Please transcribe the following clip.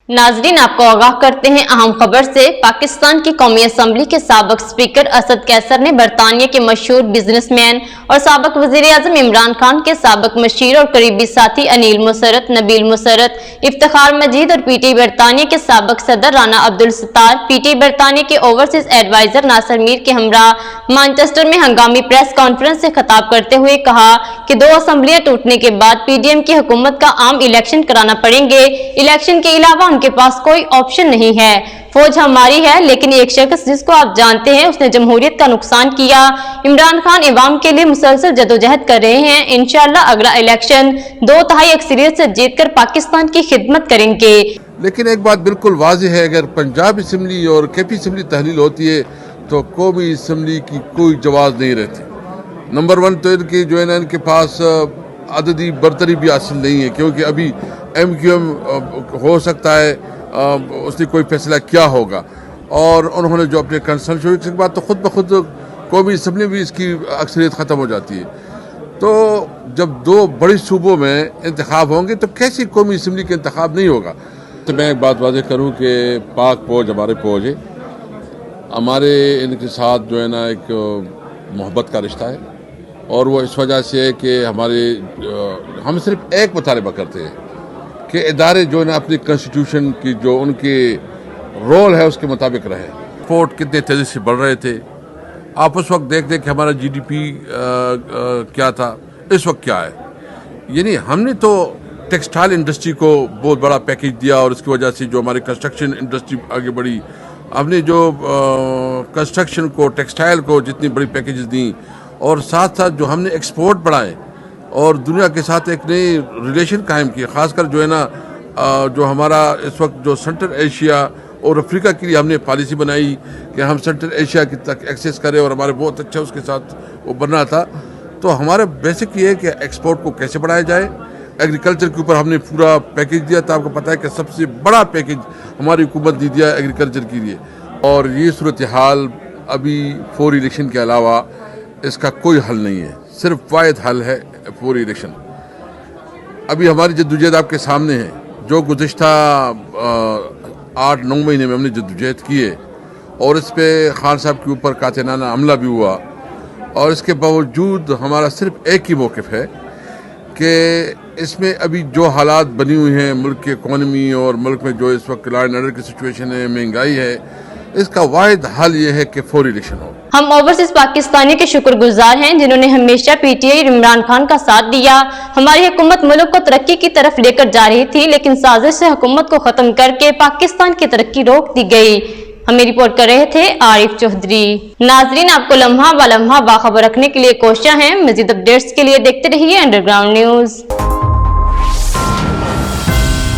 नाजरीन, आपको आगाह करते हैं अहम खबर से। पाकिस्तान की कौमी असम्बली के साबिक स्पीकर असद कैसर ने बरतानिया के मशहूर बिजनेसमैन और साबिक वज़ीर-ए-आज़म इमरान खान के साबिक मशीर और करीबी साथी अनिल मुसर्रत, नबील मुसर्रत, इफ्तिखार मजीद और पीटीआई बरतानिया के साबिक सदर राना अब्दुल सत्तार, पीटीआई बरतानिया के ओवरसीज एडवाइजर नासिर मीर के हमरा मैनचेस्टर में हंगामी प्रेस कॉन्फ्रेंस से खिताब करते हुए कहा कि दो असम्बलियां टूटने के बाद पीडीएम की हुकूमत का आम इलेक्शन कराना पड़ेंगे। इलेक्शन के अलावा उनके पास कोई ऑप्शन नहीं है। फौज हमारी है, लेकिन एक शख्स जिसको आप जानते हैं उसने जमहूरियत का नुकसान किया। इमरान खान इवाम के लिए मुसलसल जदोजहद कर रहे हैं। इंशाअल्लाह अगला इलेक्शन 2/3 अक्सरियत से जीतकर पाकिस्तान की खिदमत करेंगे। लेकिन एक बात बिल्कुल वाज़ेह है, अगर पंजाब असम्बली और केपी असम्बली तहलील होती है तो कौमी असम्बली की कोई जवाब नहीं रहती। नंबर 1 तो इनकी जो है ना, इनके पास अददी बरतरी भी हासिल नहीं है, क्योंकि अभी MQM हो सकता है उसने कोई फैसला क्या होगा, और उन्होंने जो अपने कंसल्ट शुरू के बाद तो खुद ब खुद कौमी असम्बली भी इसकी अक्सरियत ख़त्म हो जाती है। तो जब दो बड़े सूबों में इंतखाब होंगे तो कैसी कौमी असम्बली का इंतखाब नहीं होगा। तो मैं एक बात वाज़ेह करूँ कि पाक फौज हमारे फौज है, हमारे इनके साथ जो है ना एक मोहब्बत का रिश्ता है, और वो इस वजह से है कि हम सिर्फ एक मुतालबा करते हैं कि इदारे जो है ना अपनी कॉन्स्टिट्यूशन की जो उनके रोल है उसके मुताबिक रहे। एक्सपोर्ट कितने तेज़ी से बढ़ रहे थे, आप उस वक्त देखते कि हमारा GDP क्या था, इस वक्त क्या है। यानी हमने तो टेक्सटाइल इंडस्ट्री को बहुत बड़ा पैकेज दिया, और उसकी वजह से जो हमारी कंस्ट्रक्शन इंडस्ट्री आगे बढ़ी। हमने जो कंस्ट्रक्शन को, टेक्सटाइल को जितनी बड़ी पैकेजेस दी, और साथ साथ जो हमने एक्सपोर्ट बढ़ाए और दुनिया के साथ एक नई रिलेशन कायम की। ख़ासकर जो है ना जो हमारा इस वक्त जो सेंट्रल एशिया और अफ्रीका के लिए हमने पॉलिसी बनाई कि हम सेंट्रल एशिया की तक एक्सेस करें, और हमारे बहुत अच्छा उसके साथ वो बनना था। तो हमारा बेसिक ये है कि एक्सपोर्ट को कैसे बढ़ाया जाए। एग्रीकल्चर के ऊपर हमने पूरा पैकेज दिया था। आपको पता है कि सबसे बड़ा पैकेज हमारी हुकूमत ने दिया एग्रीकल्चर के लिए। और ये सूरत हाल अभी फौरी इलेक्शन के अलावा इसका कोई हल नहीं है, सिर्फ वाहिद हल है फौरी इलेक्शन। अभी हमारी जद्दोजहद आपके सामने है, जो गुज़िश्ता 8-9 महीने में हमने जद्दोजहद की है, और इस पे खान साहब के ऊपर कातिलाना हमला भी हुआ, और इसके बावजूद हमारा सिर्फ एक ही मौक़िफ़ है कि इसमें अभी जो हालात बनी हुई हैं मुल्क की इकॉनमी और मुल्क में जो इस वक्त लॉ एंड ऑर्डर की सिचुएशन है, महंगाई है, इसका वाहिद हल ये है कि फौरी इलेक्शन हो। हम ओवरसीज पाकिस्तानी के शुक्रगुजार हैं जिन्होंने हमेशा पीटीआई और इमरान खान का साथ दिया। हमारी हुकूमत मुल्क को तरक्की की तरफ लेकर जा रही थी, लेकिन साजिश से हुकूमत को खत्म करके पाकिस्तान की तरक्की रोक दी गई। हमें रिपोर्ट कर रहे थे आरिफ चौधरी। नाजरीन, आपको लम्हा ब लम्हा बाखबर रखने के लिए कोशिश है। मजीद अपडेट्स के लिए देखते रहिए अंडरग्राउंड न्यूज।